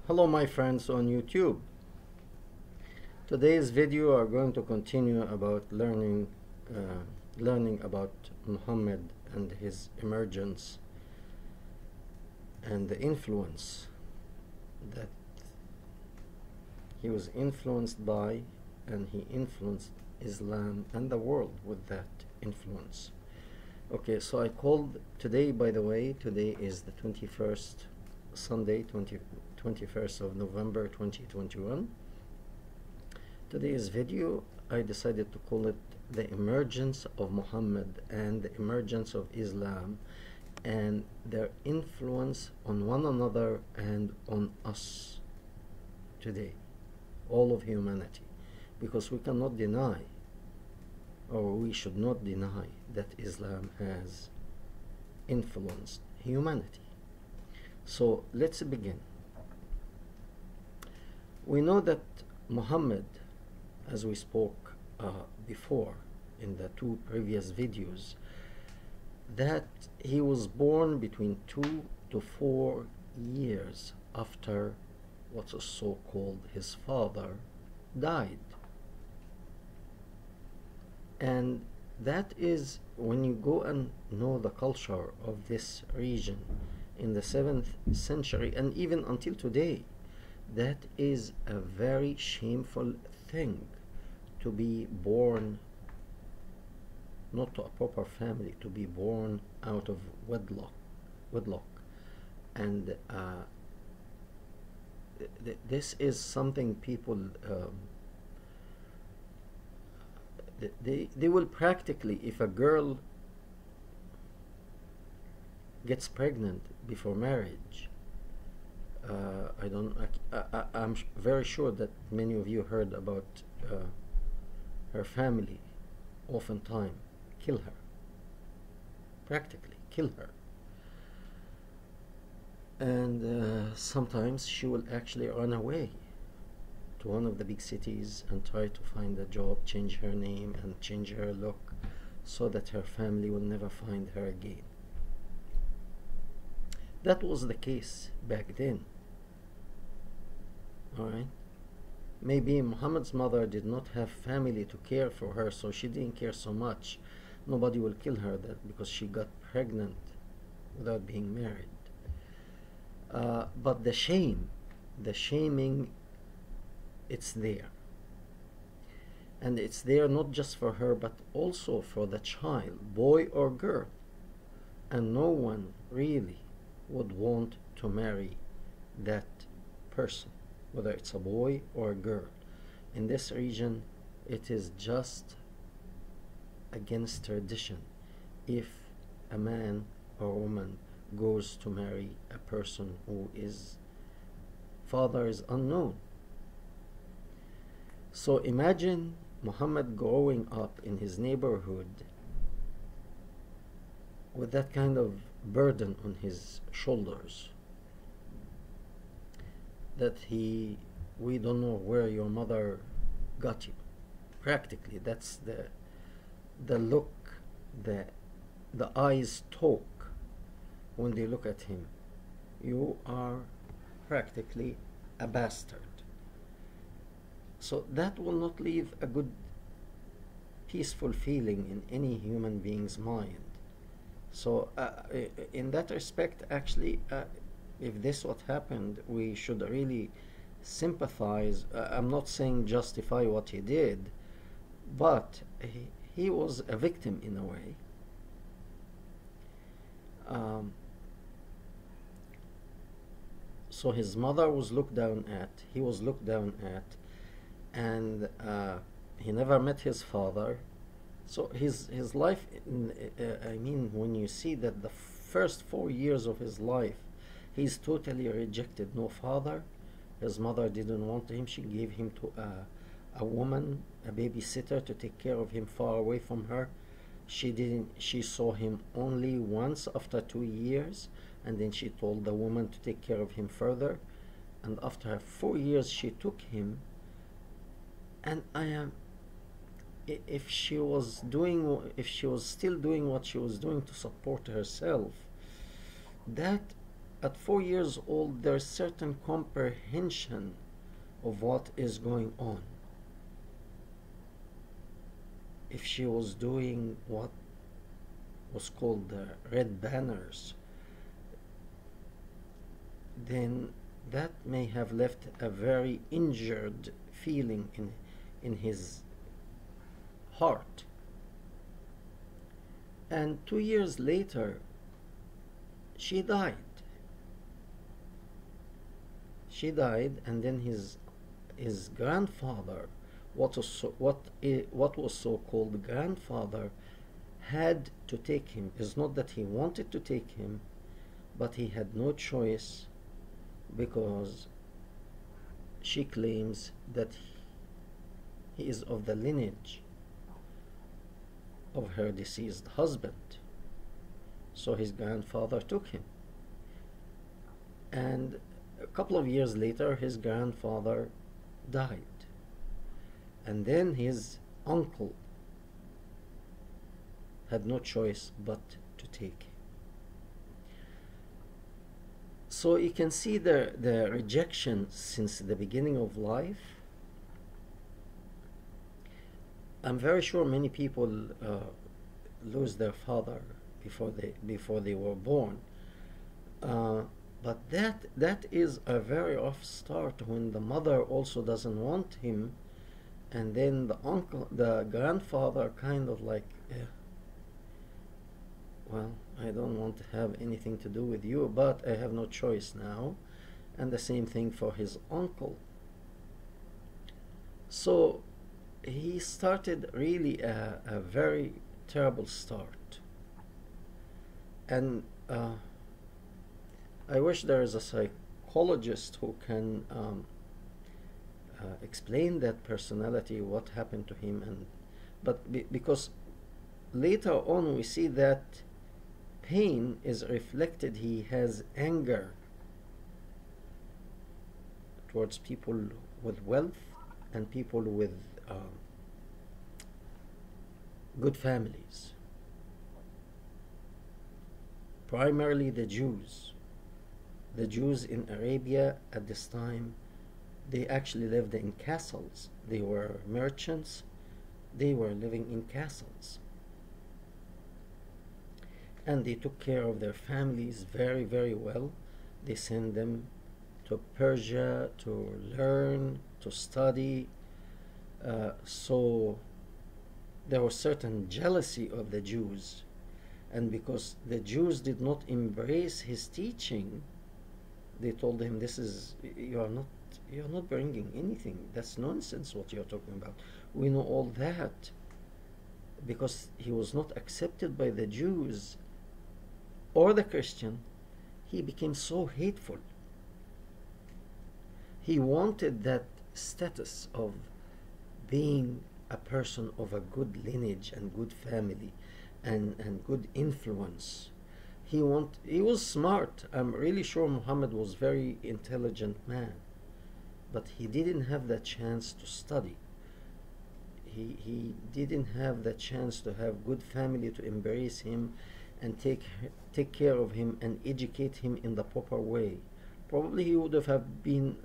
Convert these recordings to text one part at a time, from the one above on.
Hello my friends on YouTube. Today's video are going to continue about learning about Muhammad and his emergence and the influence that he was influenced by, and he influenced Islam and the world with that influence. Okay, so I called today, by the way, today is the 21st Sunday, 21st of November 2021. Today's video, I decided to call it the emergence of Muhammad and the emergence of Islam and their influence on one another and on us today, all of humanity, because we cannot deny, or we should not deny, that Islam has influenced humanity. So let's begin. We know that Muhammad, as we spoke before in the two previous videos, that he was born between 2 to 4 years after what is so-called his father died. And that is, when you go and know the culture of this region in the 7th century and even until today, that is a very shameful thing, to be born not to a proper family, to be born out of wedlock. And this is something people they will practically, if a girl gets pregnant before marriage, I'm very sure that many of you heard about her family oftentimes kill her, practically kill her. And sometimes she will actually run away to one of the big cities and try to find a job, change her name and change her look, so that her family will never find her again. That was the case back then. Alright? Maybe Muhammad's mother did not have family to care for her, so she didn't care so much. Nobody will kill her because she got pregnant without being married. But the shaming, it's there. And it's there not just for her, but also for the child, boy or girl. And no one really would want to marry that person, whether it's a boy or a girl. In this region, it is just against tradition if a man or a woman goes to marry a person who is father is unknown. So imagine Muhammad growing up in his neighborhood with that kind of burden on his shoulders, that we don't know where your mother got you. Practically, that's the look, the eyes talk when they look at him. You are practically a bastard. So that will not leave a good, peaceful feeling in any human being's mind. So in that respect, actually, if this what happened, we should really sympathize. I'm not saying justify what he did, but he was a victim in a way. So his mother was looked down at, he was looked down at, and he never met his father. So his life, I mean, when you see that the first 4 years of his life, he's totally rejected. No father. His mother didn't want him. She gave him to a woman, a babysitter, to take care of him far away from her. She saw him only once after 2 years, and then she told the woman to take care of him further. And after 4 years, she took him. And if she was still doing what she was doing to support herself, that at 4 years old, there's certain comprehension of what is going on. If she was doing what was called the red banners, then that may have left a very injured feeling in his heart. And 2 years later, she died. She died, and then his grandfather, what was so-called grandfather, had to take him. It's not that he wanted to take him, but he had no choice, because she claims that he is of the lineage of her deceased husband. So his grandfather took him. And a couple of years later, his grandfather died. And then his uncle had no choice but to take him. So you can see the rejection since the beginning of life. I'm very sure many people lose their father before they were born. But that is a very rough start, when the mother also doesn't want him, and then the grandfather kind of like, well, I don't want to have anything to do with you, but I have no choice now. And the same thing for his uncle. So he started really a very terrible start. And I wish there is a psychologist who can explain that personality, what happened to him. Because later on we see that pain is reflected. He has anger towards people with wealth and people with good families, primarily the Jews. The Jews in Arabia at this time, they actually lived in castles. They were merchants. They were living in castles. And they took care of their families very, very well. They sent them to Persia to learn, to study. So there was certain jealousy of the Jews. And because the Jews did not embrace his teaching, they told him, you're not bringing anything. That's nonsense what you're talking about. We know all that. Because he was not accepted by the Jews or the Christian, he became so hateful. He wanted that status of being a person of a good lineage and good family and good influence. He was smart. I'm really sure Muhammad was a very intelligent man, but he didn't have the chance to study. He didn't have the chance to have good family to embrace him and take care of him and educate him in the proper way. Probably he would have been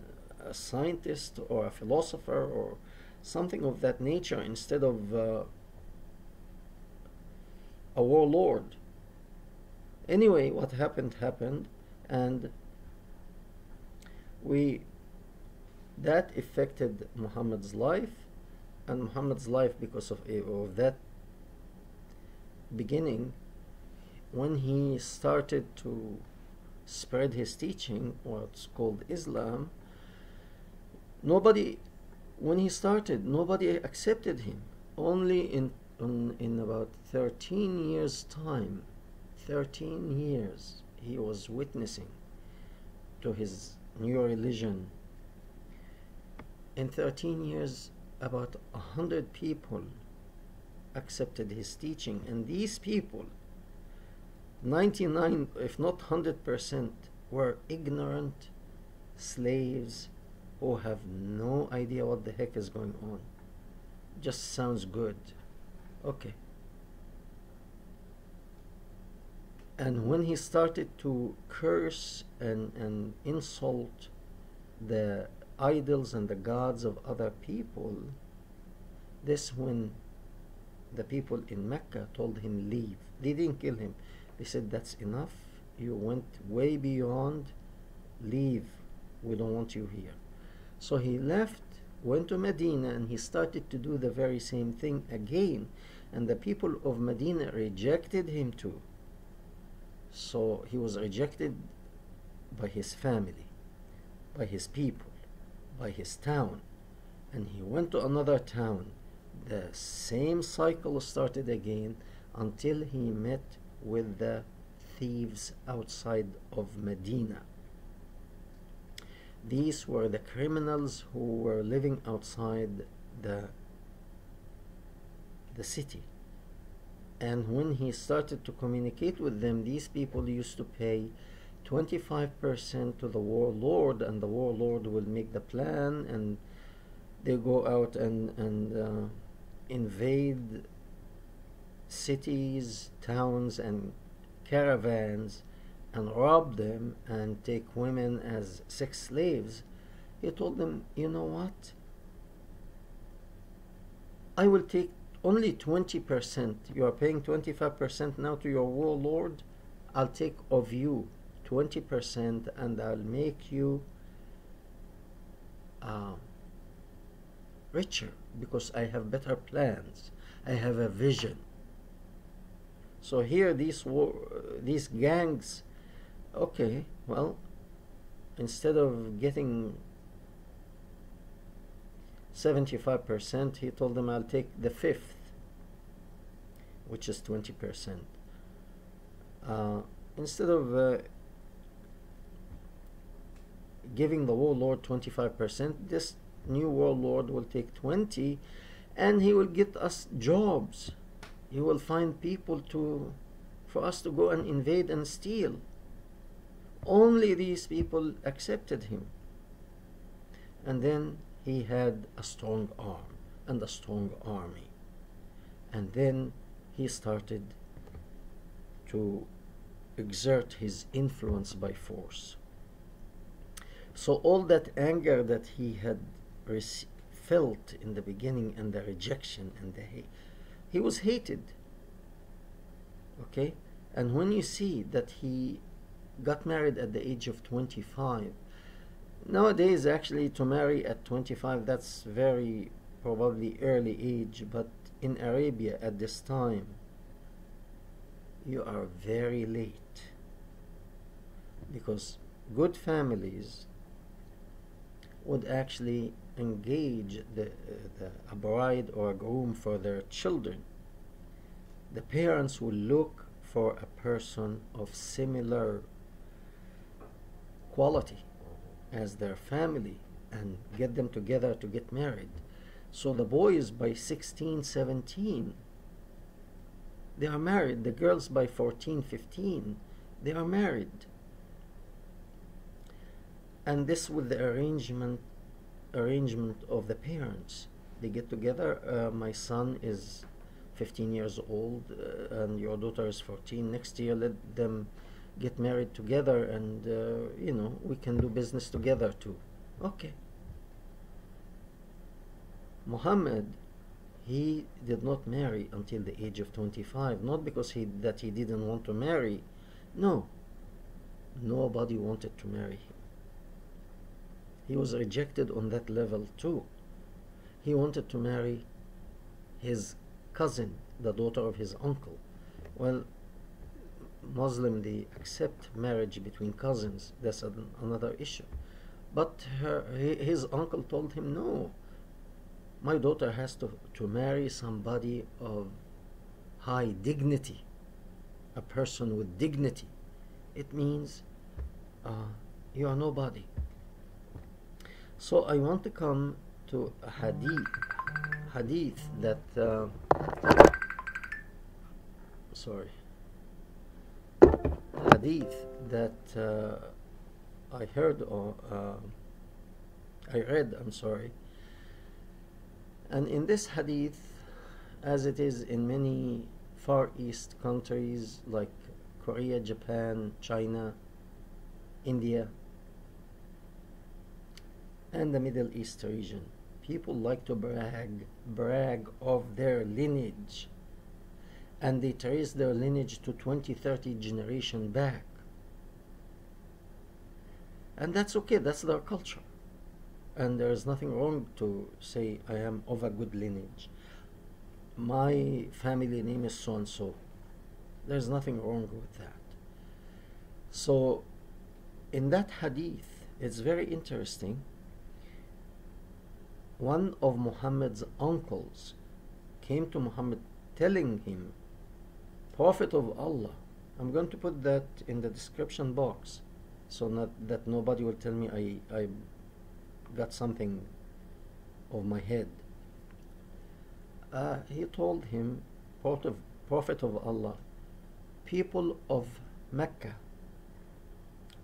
a scientist or a philosopher or something of that nature instead of a warlord. Anyway, what happened, and that affected Muhammad's life, and Muhammad's life, because of that beginning, when he started to spread his teaching, what's called Islam, nobody accepted him. Only in about 13 years time, 13 years, he was witnessing to his new religion. In 13 years, about 100 people accepted his teaching, and these people, 99, if not 100%, were ignorant slaves who have no idea what the heck is going on. Just sounds good. Okay. And when he started to curse and insult the idols and the gods of other people, this when the people in Mecca told him leave. They didn't kill him. They said that's enough. You went way beyond. Leave. We don't want you here. So he left, went to Medina, and he started to do the very same thing again. And the people of Medina rejected him too. So he was rejected by his family, by his people, by his town. And he went to another town. The same cycle started again until he met with the thieves outside of Medina. These were the criminals who were living outside the city. And when he started to communicate with them, these people used to pay 25% to the warlord, and the warlord will make the plan, and they go out and invade cities, towns, and caravans, and rob them and take women as sex slaves. He told them, you know what? I will take only 20%. You are paying 25% now to your warlord. I'll take of you 20%, and I'll make you richer, because I have better plans. I have a vision. So here these gangs, okay, well, instead of getting 75%, he told them, I'll take the fifth, which is 20%. Instead of giving the warlord 25%, this new warlord will take 20, and he will get us jobs. He will find people for us to go and invade and steal. Only these people accepted him. And then he had a strong arm and a strong army. And then he started to exert his influence by force. So all that anger that he had felt in the beginning, and the rejection and the hate, he was hated. Okay? And when you see that he got married at the age of 25, nowadays actually to marry at 25, that's very probably early age, but in Arabia at this time, you are very late, because good families would actually engage a bride or a groom for their children. The parents will look for a person of similar quality as their family and get them together to get married. So the boys by 16, 17, they are married. The girls by 14, 15, they are married. And this with the arrangement of the parents. They get together. My son is 15 years old, and your daughter is 14. Next year, let them get married together, and we can do business together too. Okay. Muhammad, he did not marry until the age of 25, not because he didn't want to marry. No, nobody wanted to marry him. He was rejected on that level too. He wanted to marry his cousin, the daughter of his uncle. Well, Muslim, they accept marriage between cousins. That's another issue. But his uncle told him, no, my daughter has to marry somebody of high dignity, a person with dignity. It means you are nobody. So I want to come to a hadith that hadith that I heard, or I read, I'm sorry. And in this hadith, as it is in many Far East countries like Korea, Japan, China, India, and the Middle East region. People like to brag of their lineage, and they trace their lineage to 20, 30 generation back. And that's okay, that's their culture. And there is nothing wrong to say, I am of a good lineage. My family name is so and so. There's nothing wrong with that. So, in that hadith, it's very interesting. One of Muhammad's uncles came to Muhammad telling him, Prophet of Allah, I'm going to put that in the description box so not that nobody will tell me I got something of my head. He told him, Prophet of Allah, people of Mecca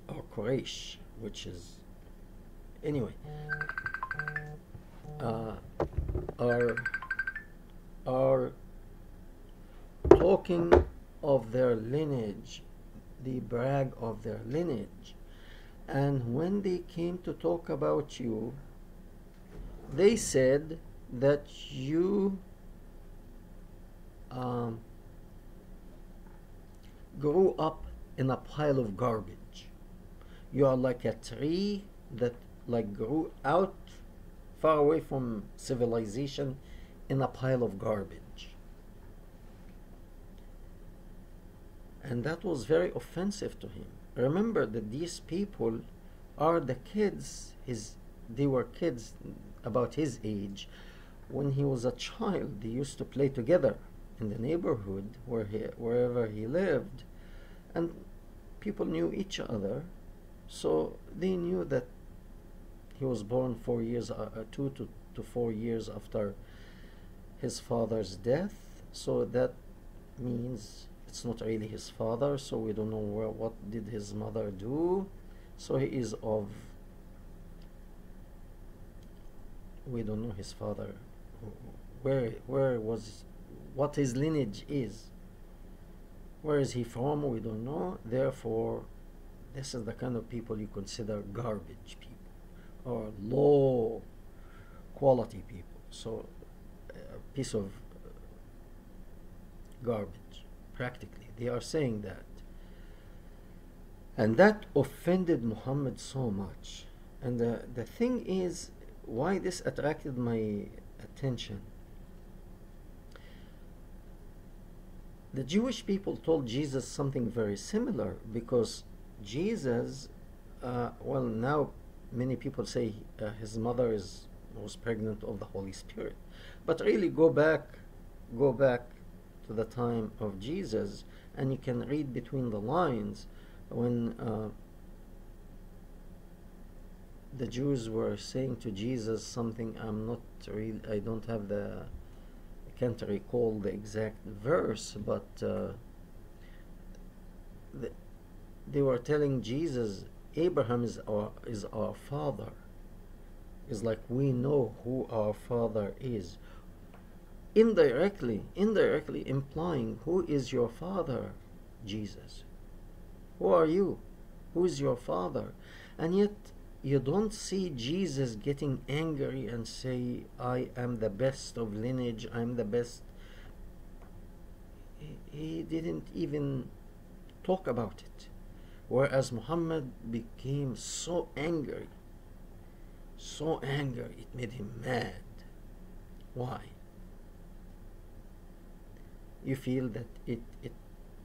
or Quraysh, which is anyway, are talking of their lineage. They brag of their lineage, and when they came to talk about you, they said that you grew up in a pile of garbage. You are like a tree that like grew out far away from civilization in a pile of garbage. And that was very offensive to him. Remember that these people are the kids, they were kids about his age. When he was a child, they used to play together in the neighborhood wherever he lived, and people knew each other, so they knew that he was born 4 years, 2 to 4 years after his father's death. So that means it's not really his father. So we don't know what did his mother do. So he is of. We don't know his father. Where was, what his lineage is. Where is he from? We don't know. Therefore, this is the kind of people you consider garbage people or low quality people. So a piece of garbage, practically. They are saying that. And that offended Muhammad so much. And the thing is, why this attracted my attention. The Jewish people told Jesus something very similar, because Jesus, well, now many people say his mother was pregnant of the Holy Spirit, but really go back to the time of Jesus, and you can read between the lines when the Jews were saying to Jesus something. I don't have I can't recall the exact verse, but they were telling Jesus, Abraham is our father. It's like we know who our father is. Indirectly implying, who is your father, Jesus? Who are you? Who is your father? And yet you don't see Jesus getting angry and say, I am the best of lineage, I'm the best. He didn't even talk about it. Whereas Muhammad became so angry, it made him mad. Why? You feel that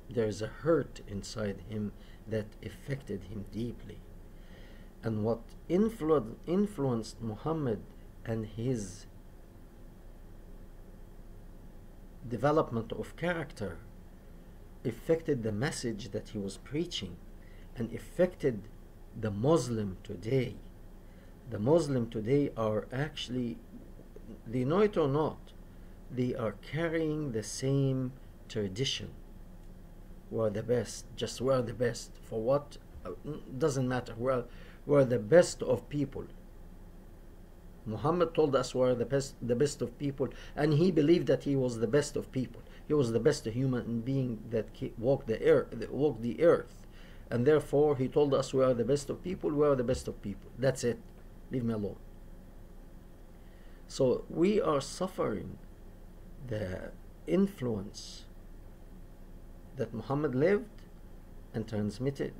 there's a hurt inside him that affected him deeply. And what influenced Muhammad and his development of character affected the message that he was preaching, and affected the Muslim today. The Muslim today are actually, they know it or not, they are carrying the same tradition. We're the best, just we're the best. For what? Doesn't matter. We're the best of people. Muhammad told us we're the best of people, and he believed that he was the best of people. He was the best human being that walked the earth, and therefore he told us we are the best of people. We are the best of people. That's it. Leave me alone. So we are suffering the influence that Muhammad lived and transmitted.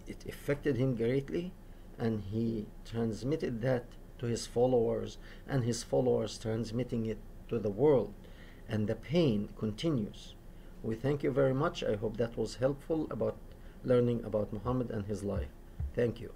It affected him greatly, and he transmitted that to his followers, and his followers transmitting it to the world, and the pain continues. We thank you very much. I hope that was helpful about learning about Muhammad and his life. Thank you.